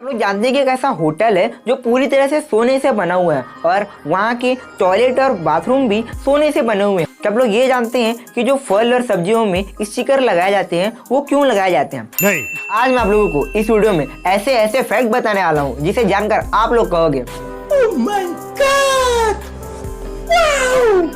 आप लोग जानते हैं कि एक ऐसा होटल है जो पूरी तरह से सोने से बना हुआ है और वहाँ के टॉयलेट और बाथरूम भी सोने से बने हुए हैं। क्या आप लोग ये जानते हैं कि जो फल और सब्जियों में स्टिकर लगाए जाते हैं वो क्यों लगाए जाते हैं? नहीं। आज मैं आप लोगों को इस वीडियो में ऐसे ऐसे फैक्ट बताने वाला हूँ जिसे जानकर आप लोग कहोगे ओह माय गॉड, वाओ।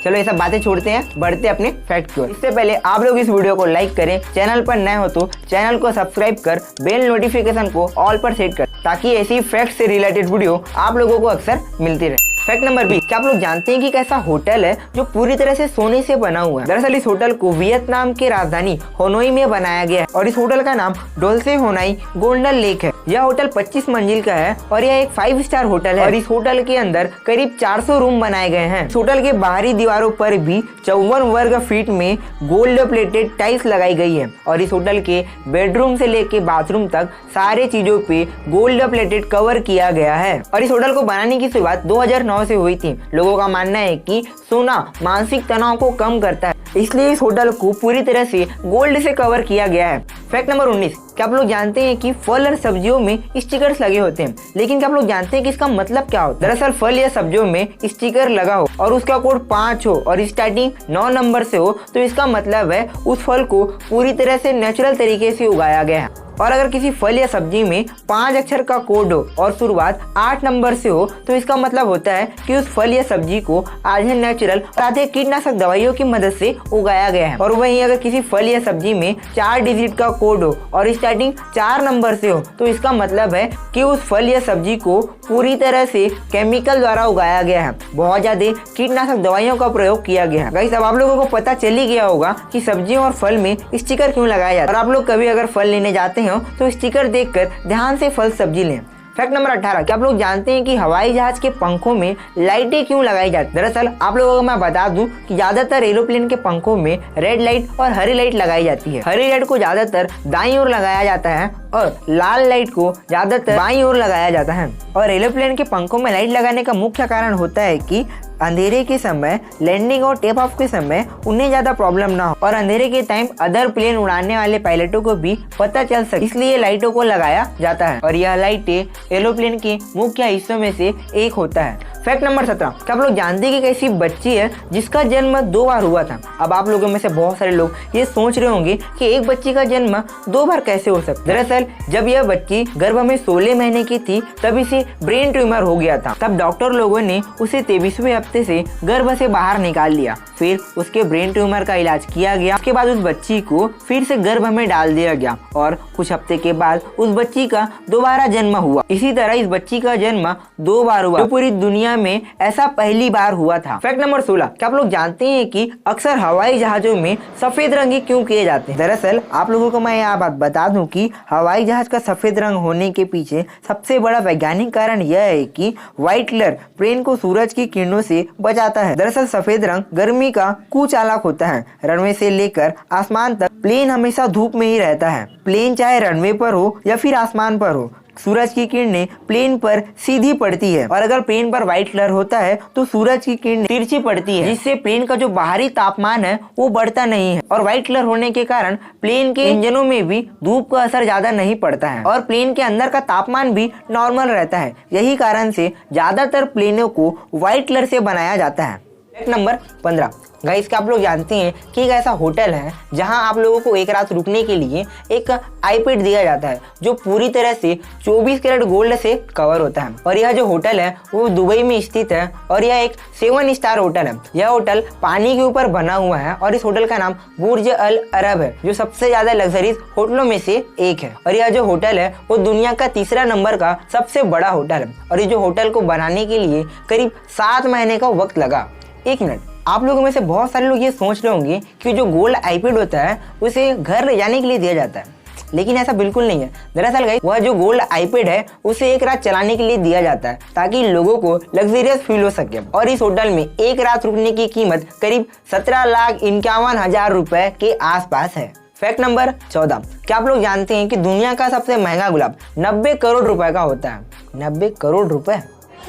चलो ये सब बातें छोड़ते हैं, बढ़ते अपने फैक्ट की ओर। इससे पहले आप लोग इस वीडियो को लाइक करें, चैनल पर नए हो तो चैनल को सब्सक्राइब कर बेल नोटिफिकेशन को ऑल पर सेट कर ताकि ऐसी फैक्ट से रिलेटेड वीडियो आप लोगों को अक्सर मिलती रहे। फैक्ट नंबर 20, क्या आप लोग जानते हैं कि एक ऐसा होटल है जो पूरी तरह से सोने से बना हुआ है? दरअसल इस होटल को वियतनाम की राजधानी होनोई में बनाया गया है और इस होटल का नाम डोल्से होनाई गोल्डन लेक है। यह होटल 25 मंजिल का है और यह एक 5 स्टार होटल है और इस होटल के अंदर करीब 400 रूम बनाए गए हैं। इस होटल के बाहरी दीवारों पर भी 54 वर्ग फीट में गोल्ड प्लेटेड टाइल्स लगाई गई है और इस होटल के बेडरूम से लेके बाथरूम तक सारे चीजों पे गोल्ड प्लेटेड कवर किया गया है। और इस होटल को बनाने की शुरुआत 2009 से हुई थी। लोगों का मानना है कि सोना मानसिक तनाव को कम करता है, इसलिए इस होटल को पूरी तरह से गोल्ड से कवर किया गया है। फैक्ट नंबर 19, क्या आप लोग जानते हैं कि फल और सब्जियों में स्टिकर्स लगे होते हैं, लेकिन क्या आप लोग जानते हैं कि इसका मतलब क्या होता है? दरअसल फल या सब्जियों में स्टिकर लगा हो और उसका कोड 5 हो और स्टार्टिंग 9 नंबर से हो तो इसका मतलब है उस फल को पूरी तरह से नेचुरल तरीके से उगाया गया है। और अगर किसी फल या सब्जी में 5 अक्षर का कोड हो और शुरुआत 8 नंबर से हो तो इसका मतलब होता है कि उस फल या सब्जी को आधे नेचुरल और आधे कीटनाशक दवाइयों की मदद से उगाया गया है। और वहीं अगर किसी फल या सब्जी में 4 डिजिट का कोड हो और स्टार्टिंग 4 नंबर से हो तो इसका मतलब है कि उस फल या सब्जी को पूरी तरह से केमिकल द्वारा उगाया गया है, बहुत ज्यादा कीटनाशक दवाइयों का प्रयोग किया गया है। गाइस, अब आप लोगों को पता चल ही गया होगा कि सब्जियों और फल में स्टिकर क्यों लगाया जाता है। और आप लोग कभी अगर फल लेने जाते हो तो स्टिकर देखकर ध्यान से फल सब्जी लें। फैक्ट नंबर 18, क्या आप लोग जानते हैं कि हवाई जहाज के पंखों में लाइटें क्यों लगाई जाती? दरअसल आप लोगों को मैं बता दूं कि ज्यादातर एरोप्लेन के पंखों में रेड लाइट और हरी लाइट लगाई जाती है। हरी लाइट को ज्यादातर दाईं ओर लगाया जाता है और लाल लाइट को ज्यादातर बाईं ओर लगाया जाता है। और एरोप्लेन के पंखों में लाइट लगाने का मुख्य कारण होता है कि अंधेरे के समय लैंडिंग और टेक ऑफ के समय उन्हें ज्यादा प्रॉब्लम ना हो और अंधेरे के टाइम अदर प्लेन उड़ाने वाले पायलटों को भी पता चल सके, इसलिए लाइटों को लगाया जाता है। और यह लाइटें एरोप्लेन के मुख्य हिस्सों में से एक होता है। फैक्ट नंबर 17, क्या आप लोग जानते हैं कि एक ऐसी बच्ची है जिसका जन्म 2 बार हुआ था? अब आप लोगों में से बहुत सारे लोग ये सोच रहे होंगे कि एक बच्ची का जन्म 2 बार कैसे हो सकता है? दरअसल जब यह बच्ची गर्भ में 16 महीने की थी तब इसे ब्रेन ट्यूमर हो गया था। तब डॉक्टर लोगों ने उसे 23वें हफ्ते से गर्भ से बाहर निकाल लिया। फिर उसके ब्रेन ट्यूमर का इलाज किया गया। उसके बाद उस बच्ची को फिर से गर्भ में डाल दिया गया और कुछ हफ्ते के बाद उस बच्ची का दोबारा जन्म हुआ। इसी तरह इस बच्ची का जन्म 2 बार हुआ, जो पूरी दुनिया में ऐसा पहली बार हुआ था। फैक्ट नंबर 16, क्या आप लोग जानते हैं कि अक्सर हवाई जहाजों में सफेद रंग क्यों किए जाते हैं? दरअसल आप लोगों को मैं यह बात बता दूं कि हवाई जहाज का सफेद रंग होने के पीछे सबसे बड़ा वैज्ञानिक कारण यह है कि व्हाइट कलर प्लेन को सूरज की किरणों से बचाता है। दरअसल सफेद रंग गर्मी का कुचालक होता है। रनवे से लेकर आसमान तक प्लेन हमेशा धूप में ही रहता है। प्लेन चाहे रनवे पर हो या फिर आसमान पर हो, सूरज की किरणें प्लेन पर सीधी पड़ती है और अगर प्लेन पर व्हाइट कलर होता है तो सूरज की किरणें तिरछी पड़ती है, जिससे प्लेन का जो बाहरी तापमान है वो बढ़ता नहीं है। और व्हाइट कलर होने के कारण प्लेन के इंजनों में भी धूप का असर ज्यादा नहीं पड़ता है और प्लेन के अंदर का तापमान भी नॉर्मल रहता है। यही कारण से ज्यादातर प्लेनों को व्हाइट कलर से बनाया जाता है। फैक्ट नंबर 15, गाइस, क्या आप लोग जानते हैं कि एक ऐसा होटल है जहां आप लोगों को एक रात रुकने के लिए एक आईपैड दिया जाता है जो पूरी तरह से 24 कैरेट गोल्ड से कवर होता है। और यह जो होटल है वो दुबई में स्थित है और यह एक 7 स्टार होटल है। यह होटल पानी के ऊपर बना हुआ है और इस होटल का नाम बुर्ज अल अरब है, जो सबसे ज्यादा लग्जरीज होटलों में से एक है। और यह जो होटल है वो दुनिया का 3रा नंबर का सबसे बड़ा होटल है और इस जो होटल को बनाने के लिए करीब 7 महीने का वक्त लगा। 1 मिनट, आप लोगों में से बहुत सारे लोग ये सोच रहे होंगे कि जो गोल्ड आईपैड होता है उसे घर ले जाने के लिए दिया जाता है, लेकिन ऐसा बिल्कुल नहीं है। दरअसल गाइस, वह जो गोल्ड आईपैड है उसे एक रात चलाने के लिए दिया जाता है ताकि लोगों को लग्जरियस फील हो सके। और इस होटल में एक रात रुकने की कीमत करीब 17,51,000 रुपए के आसपास है। फैक्ट नंबर 14, क्या आप लोग जानते हैं कि दुनिया का सबसे महंगा गुलाब 90 करोड़ रुपए का होता है? 90 करोड़ रुपए?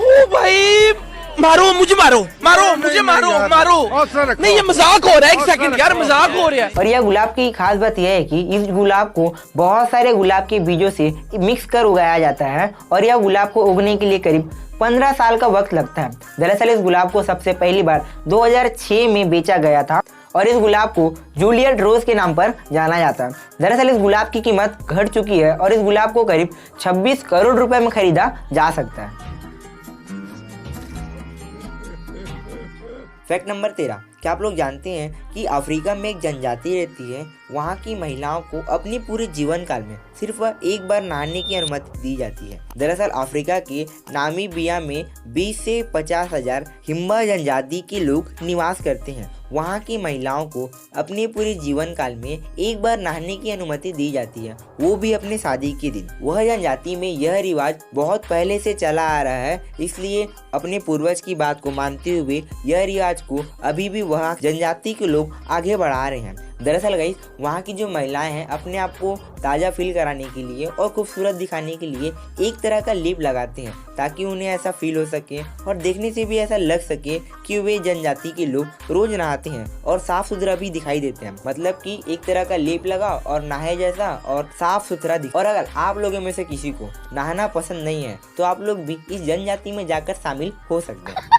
ओ भाई, मारो मुझे, मारो मारो मुझे, मारो मारो। नहीं ये मजाक हो रहा है, एक सेकंड यार, मजाक हो रहा है। और यह गुलाब की खास बात यह है कि इस गुलाब को बहुत सारे गुलाब के बीजों से मिक्स कर उगाया जाता है और यह गुलाब को उगने के लिए करीब 15 साल का वक्त लगता है। दरअसल इस गुलाब को सबसे पहली बार 2006 में बेचा गया था और इस गुलाब को जूलियट रोज के नाम पर जाना जाता है। दरअसल इस गुलाब की कीमत घट चुकी है और इस गुलाब को करीब 26 करोड़ रुपए में खरीदा जा सकता है। फैक्ट नंबर 13, क्या आप लोग जानते हैं कि अफ्रीका में एक जनजाति रहती है, वहाँ की महिलाओं को अपनी पूरे जीवन काल में सिर्फ एक बार नहाने की अनुमति दी जाती है। दरअसल अफ्रीका के नामीबिया में 20 से 50 हजार हिम्बा जनजाति के लोग निवास करते हैं। वहाँ की महिलाओं को अपने पूरे जीवन काल में एक बार नहाने की अनुमति दी जाती है, वो भी अपने शादी के दिन। वह जनजाति में यह रिवाज बहुत पहले से चला आ रहा है, इसलिए अपने पूर्वज की बात को मानते हुए यह रिवाज को अभी भी वहाँ जनजाति के लोग आगे बढ़ा रहे हैं। दरअसल गाइस, वहाँ की जो महिलाएं हैं अपने आप को ताज़ा फील कराने के लिए और खूबसूरत दिखाने के लिए एक तरह का लेप लगाते हैं ताकि उन्हें ऐसा फील हो सके और देखने से भी ऐसा लग सके कि वे जनजाति के लोग रोज नहाते हैं और साफ सुथरा भी दिखाई देते हैं। मतलब कि एक तरह का लेप लगाओ और नहाए जैसा और साफ सुथरा दिख। और अगर आप लोगों में से किसी को नहाना पसंद नहीं है तो आप लोग भी इस जनजाति में जाकर शामिल हो सकते हैं।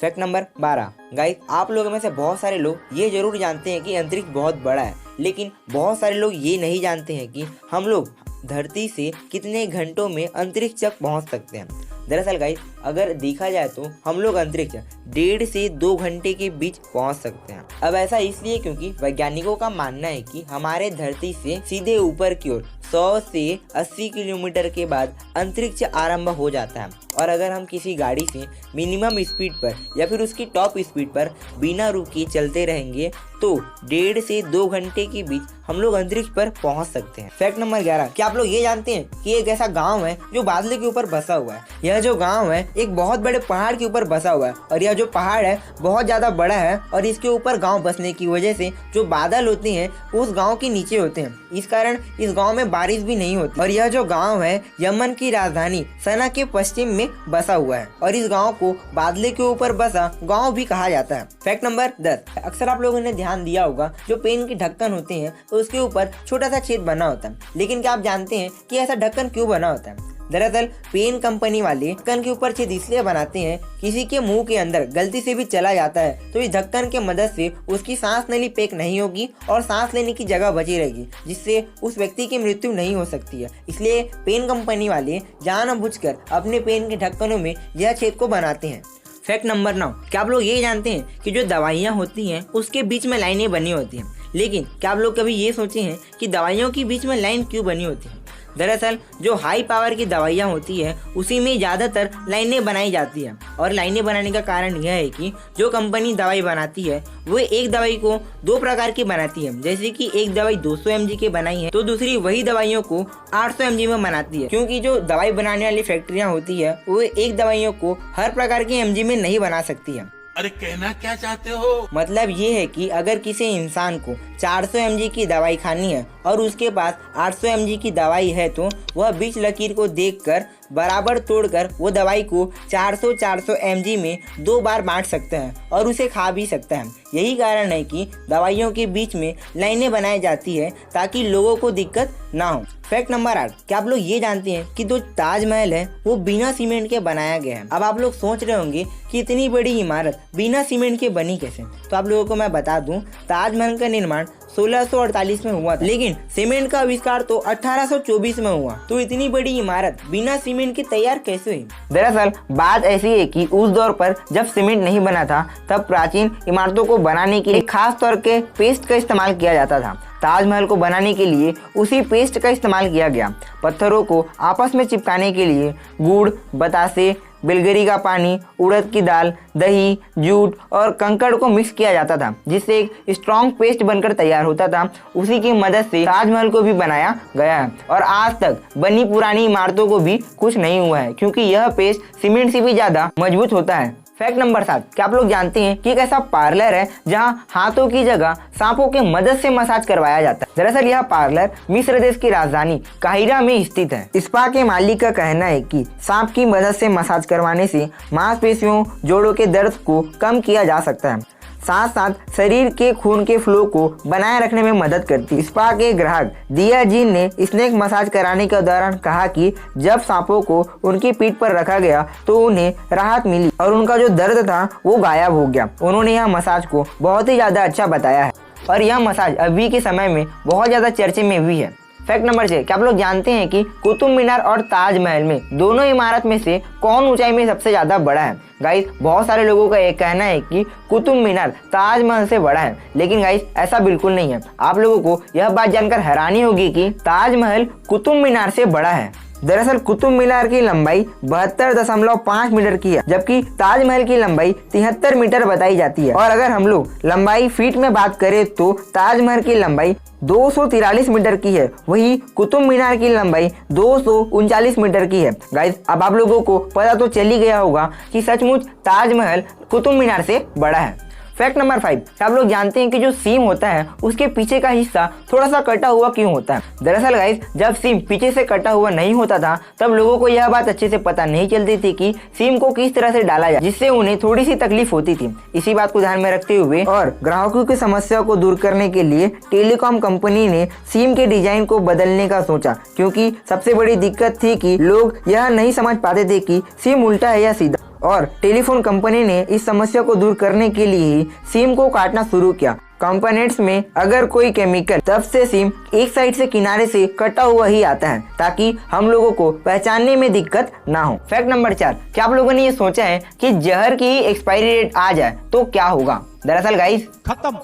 फैक्ट नंबर 12, गाइस आप लोगों में से बहुत सारे लोग ये जरूर जानते हैं कि अंतरिक्ष बहुत बड़ा है, लेकिन बहुत सारे लोग ये नहीं जानते हैं कि हम लोग धरती से कितने घंटों में अंतरिक्ष तक पहुंच सकते हैं। दरअसल गाइस अगर देखा जाए तो हम लोग अंतरिक्ष 1.5 से 2 घंटे के बीच पहुंच सकते हैं। अब ऐसा इसलिए क्योंकि वैज्ञानिकों का मानना है कि हमारे धरती से सीधे ऊपर की ओर 100 से 80 किलोमीटर के बाद अंतरिक्ष आरंभ हो जाता है और अगर हम किसी गाड़ी से मिनिमम स्पीड पर या फिर उसकी टॉप स्पीड पर बिना रुके चलते रहेंगे तो 1.5 से 2 घंटे के बीच हम लोग अंतरिक्ष पर पहुंच सकते हैं। फैक्ट नंबर 11, क्या आप लोग ये जानते हैं कि एक ऐसा गांव है जो बादल के ऊपर बसा हुआ है। यह जो गांव है एक बहुत बड़े पहाड़ के ऊपर बसा हुआ है और यह जो पहाड़ है बहुत ज्यादा बड़ा है और इसके ऊपर गांव बसने की वजह से जो बादल होते हैं उस गांव के नीचे होते हैं, इस कारण इस गांव में बारिश भी नहीं होती। और यह जो गांव है यमन की राजधानी सना के पश्चिम में बसा हुआ है और इस गांव को बादले के ऊपर बसा गांव भी कहा जाता है। फैक्ट नंबर 10, अक्सर आप लोगों ने ध्यान दिया होगा जो पेन के ढक्कन होते हैं तो उसके ऊपर छोटा सा छेद बना होता है, लेकिन क्या आप जानते हैं कि ऐसा ढक्कन क्यों बना होता है? दरअसल पेन कंपनी वाले ढक्कन के ऊपर छेद इसलिए बनाते हैं, किसी के मुंह के अंदर गलती से भी चला जाता है तो इस ढक्कन के मदद से उसकी सांस नली पैक नहीं होगी और सांस लेने की जगह बची रहेगी, जिससे उस व्यक्ति की मृत्यु नहीं हो सकती है। इसलिए पेन कंपनी वाले जानबूझकर अपने पेन के ढक्कनों में यह छेद को बनाते हैं। फैक्ट नंबर 9, क्या आप लोग ये जानते हैं कि जो दवाइयाँ होती हैं उसके बीच में लाइनें बनी होती हैं, लेकिन क्या आप लोग कभी ये सोचे हैं कि दवाइयों के बीच में लाइन क्यों बनी होती है? दरअसल जो हाई पावर की दवाइयाँ होती है उसी में ज़्यादातर लाइनें बनाई जाती है और लाइनें बनाने का कारण यह है कि जो कंपनी दवाई बनाती है वो एक दवाई को 2 प्रकार की बनाती है। जैसे कि एक दवाई 200 mg की बनाई है तो दूसरी वही दवाइयों को 800 mg में बनाती है, क्योंकि जो दवाई बनाने वाली फैक्ट्रियाँ होती है वो एक दवाइयों को हर प्रकार की mg में नहीं बना सकती है। अरे कहना क्या चाहते हो? मतलब ये है कि अगर किसी इंसान को 400 mg की दवाई खानी है और उसके पास 800 mg की दवाई है तो वह बीच लकीर को देखकर बराबर तोड़कर वो दवाई को 400 mg में 2 बार बांट सकता है और उसे खा भी सकता है। यही कारण है कि दवाइयों के बीच में लाइनें बनाई जाती है ताकि लोगों को दिक्कत ना हो। फैक्ट नंबर 8, क्या आप लोग ये जानते हैं कि जो ताजमहल है वो बिना सीमेंट के बनाया गया है? अब आप लोग सोच रहे होंगे कि इतनी बड़ी इमारत बिना सीमेंट के बनी कैसे? तो आप लोगों को मैं बता दूं, ताजमहल का निर्माण 1648 में हुआ था, लेकिन सीमेंट का आविष्कार तो 1824 में हुआ। तो इतनी बड़ी इमारत बिना सीमेंट के तैयार कैसे हुई? दरअसल बात ऐसी है कि उस दौर पर जब सीमेंट नहीं बना था तब प्राचीन इमारतों को बनाने के लिए खास तौर के पेस्ट का इस्तेमाल किया जाता था। ताजमहल को बनाने के लिए उसी पेस्ट का इस्तेमाल किया गया। पत्थरों को आपस में चिपकाने के लिए गुड़, बतासे, बिलगरी का पानी, उड़द की दाल, दही, जूट और कंकड़ को मिक्स किया जाता था, जिससे एक स्ट्रॉन्ग पेस्ट बनकर तैयार होता था। उसी की मदद से ताजमहल को भी बनाया गया है और आज तक बनी पुरानी इमारतों को भी कुछ नहीं हुआ है, क्योंकि यह पेस्ट सीमेंट से भी ज्यादा मजबूत होता है। फैक्ट नंबर 7, क्या आप लोग जानते हैं कि एक ऐसा पार्लर है जहां हाथों की जगह सांपों की मदद से मसाज करवाया जाता है। दरअसल यह पार्लर मिस्र देश की राजधानी काहिरा में स्थित है। स्पा के मालिक का कहना है कि सांप की मदद से मसाज करवाने से मांसपेशियों, जोड़ों के दर्द को कम किया जा सकता है, साथ साथ शरीर के खून के फ्लो को बनाए रखने में मदद करती है। स्पा के ग्राहक दिया जी ने स्नेक मसाज कराने के दौरान कहा कि जब सांपों को उनकी पीठ पर रखा गया तो उन्हें राहत मिली और उनका जो दर्द था वो गायब हो गया। उन्होंने यह मसाज को बहुत ही ज़्यादा अच्छा बताया है और यह मसाज अभी के समय में बहुत ज़्यादा चर्चे में भी है। फैक्ट नंबर 6, क्या आप लोग जानते हैं कि कुतुब मीनार और ताजमहल में दोनों इमारत में से कौन ऊंचाई में सबसे ज़्यादा बड़ा है? गाइस, बहुत सारे लोगों का एक कहना है कि कुतुब मीनार ताजमहल से बड़ा है, लेकिन गाइस ऐसा बिल्कुल नहीं है। आप लोगों को यह बात जानकर हैरानी होगी कि ताजमहल कुतुब मीनार से बड़ा है। दरअसल कुतुब मीनार की लंबाई 72.5 मीटर की है, जबकि ताजमहल की लंबाई 73 मीटर बताई जाती है। और अगर हम लोग लंबाई फीट में बात करें तो ताजमहल की लंबाई 243 मीटर की है, वही कुतुब मीनार की लंबाई 239 मीटर की है। गाइस, अब आप लोगों को पता तो चल ही गया होगा कि सचमुच ताजमहल कुतुब मीनार से बड़ा है। फैक्ट नंबर 5, आप लोग जानते हैं कि जो सीम होता है उसके पीछे का हिस्सा थोड़ा सा कटा हुआ क्यों होता है? दरअसल गाइस, जब सीम पीछे से कटा हुआ नहीं होता था तब लोगों को यह बात अच्छे से पता नहीं चलती थी कि सीम को किस तरह से डाला जाए, जिससे उन्हें थोड़ी सी तकलीफ होती थी। इसी बात को ध्यान में रखते हुए और ग्राहकों की समस्या को दूर करने के लिए टेलीकॉम कंपनी ने सीम के डिजाइन को बदलने का सोचा, क्योंकि सबसे बड़ी दिक्कत थी कि लोग यह नहीं समझ पाते थे कि सीम उल्टा है या सीधा। और टेलीफोन कंपनी ने इस समस्या को दूर करने के लिए ही सिम को काटना शुरू किया। कंपोनेंट्स में अगर कोई केमिकल, तब से सिम एक साइड से किनारे से कटा हुआ ही आता है ताकि हम लोगों को पहचानने में दिक्कत ना हो। फैक्ट नंबर 4, क्या आप लोगों ने ये सोचा है कि जहर की एक्सपायरी डेट आ जाए तो क्या होगा? दरअसल गाइस, खत्म।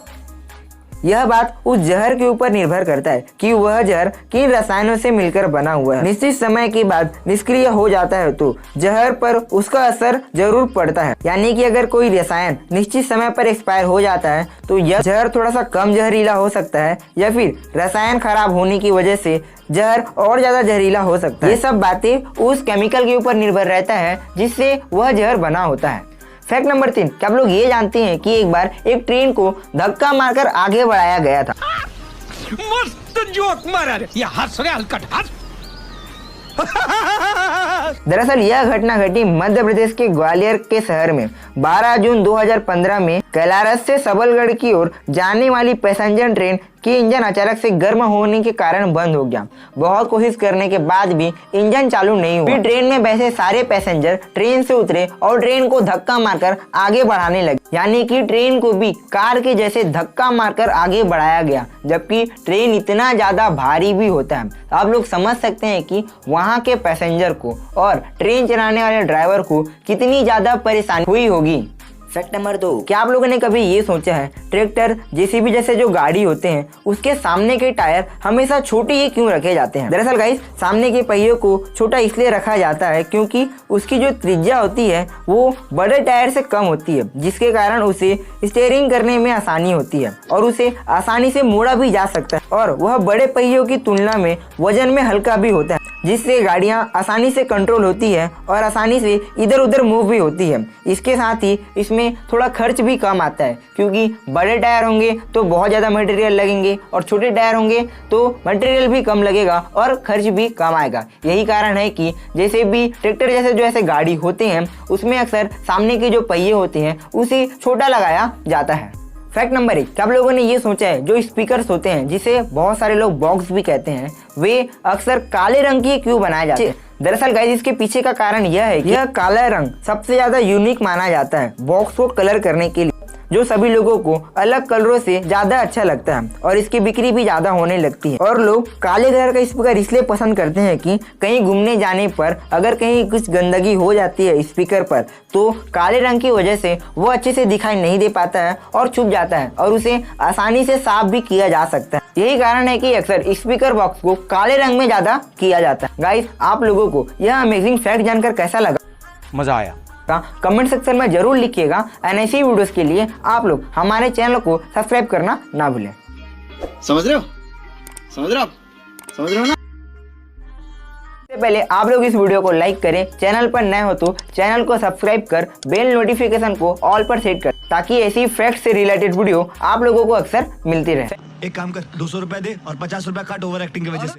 यह बात उस जहर के ऊपर निर्भर करता है कि वह जहर किन रसायनों से मिलकर बना हुआ है। निश्चित समय के बाद निष्क्रिय हो जाता है तो जहर पर उसका असर जरूर पड़ता है। यानी कि अगर कोई रसायन निश्चित समय पर एक्सपायर हो जाता है तो यह जहर थोड़ा सा कम जहरीला हो सकता है, या फिर रसायन खराब होने की वजह से जहर और ज्यादा जहरीला हो सकता है। ये सब बातें उस केमिकल के ऊपर निर्भर रहता है जिससे वह जहर बना होता है। फैक्ट नंबर 3, क्या आप लोग ये जानते हैं कि एक बार एक ट्रेन को धक्का मारकर आगे बढ़ाया गया था? मस्त जोक मारा रे, ये हंस रहे हलकट हंस। दरअसल यह घटना घटी मध्य प्रदेश के ग्वालियर के शहर में 12 जून 2015 में कैलारस से सबलगढ़ की ओर जाने वाली पैसेंजर ट्रेन की इंजन अचानक से गर्म होने के कारण बंद हो गया। बहुत कोशिश करने के बाद भी इंजन चालू नहीं हुआ। फिर ट्रेन में बैठे सारे पैसेंजर ट्रेन से उतरे और ट्रेन को धक्का मारकर आगे बढ़ाने लगे, यानी कि ट्रेन को भी कार के जैसे धक्का मारकर आगे बढ़ाया गया, जबकि ट्रेन इतना ज्यादा भारी भी होता है। आप लोग समझ सकते हैं कि वहाँ के पैसेंजर को और ट्रेन चलाने वाले ड्राइवर को कितनी ज्यादा परेशानी हुई होगी। फैक्ट नंबर 2, क्या आप लोगों ने कभी ये सोचा है ट्रैक्टर, जेसीबी जैसे जो गाड़ी होते हैं उसके सामने के टायर हमेशा छोटे ही क्यों रखे जाते हैं? दरअसल गाइस, सामने के पहियों को छोटा इसलिए रखा जाता है क्योंकि उसकी जो त्रिज्या होती है वो बड़े टायर से कम होती है, जिसके कारण उसे स्टीयरिंग करने में आसानी होती है और उसे आसानी से मोड़ा भी जा सकता है, और वह बड़े पहियों की तुलना में वजन में हल्का भी होता है, जिससे गाड़ियां आसानी से कंट्रोल होती है और आसानी से इधर उधर मूव भी होती है। इसके साथ ही इसमें थोड़ा खर्च भी कम आता है, क्योंकि बड़े टायर होंगे तो बहुत ज़्यादा मटेरियल लगेंगे और छोटे टायर होंगे तो मटेरियल भी कम लगेगा और खर्च भी कम आएगा। यही कारण है कि जैसे भी ट्रैक्टर जैसे जो ऐसे गाड़ी होते हैं उसमें अक्सर सामने के जो पहिए होते हैं उसे छोटा लगाया जाता है। फैक्ट नंबर 1, क्या आप लोगों ने ये सोचा है जो स्पीकर्स होते हैं जिसे बहुत सारे लोग बॉक्स भी कहते हैं, वे अक्सर काले रंग की क्यों बनाए जाते हैं? दरअसल गाइस, इसके पीछे का कारण यह है कि यह काला रंग सबसे ज्यादा यूनिक माना जाता है बॉक्स को कलर करने के लिए, जो सभी लोगों को अलग कलरों से ज्यादा अच्छा लगता है और इसकी बिक्री भी ज्यादा होने लगती है। और लोग काले कलर का स्पीकर इसलिए पसंद करते हैं कि कहीं घूमने जाने पर अगर कहीं कुछ गंदगी हो जाती है स्पीकर पर तो काले रंग की वजह से वो अच्छे से दिखाई नहीं दे पाता है और छुप जाता है और उसे आसानी से साफ भी किया जा सकता है। यही कारण है कि अक्सर स्पीकर बॉक्स को काले रंग में ज्यादा किया जाता है। गाइस, आप लोगों को यह अमेजिंग फैक्ट जानकर कैसा लगा? मजा आया? कमेंट सेक्शन में जरूर लिखिएगा। ऐसी वीडियोस के लिए आप लोग हमारे चैनल को सब्सक्राइब करना ना भूलें। समझ रहे हो? समझ रहे हो ना? इससे पहले आप लोग इस वीडियो को लाइक करें, चैनल पर नए हो तो चैनल को सब्सक्राइब कर बेल नोटिफिकेशन को ऑल पर सेट कर, ताकि ऐसी फैक्ट से रिलेटेड वीडियो आप लोगों को अक्सर मिलती रहे। एक काम कर, 200 रुपए दे और 50 रुपए काट ओवर एक्टिंग की वजह से।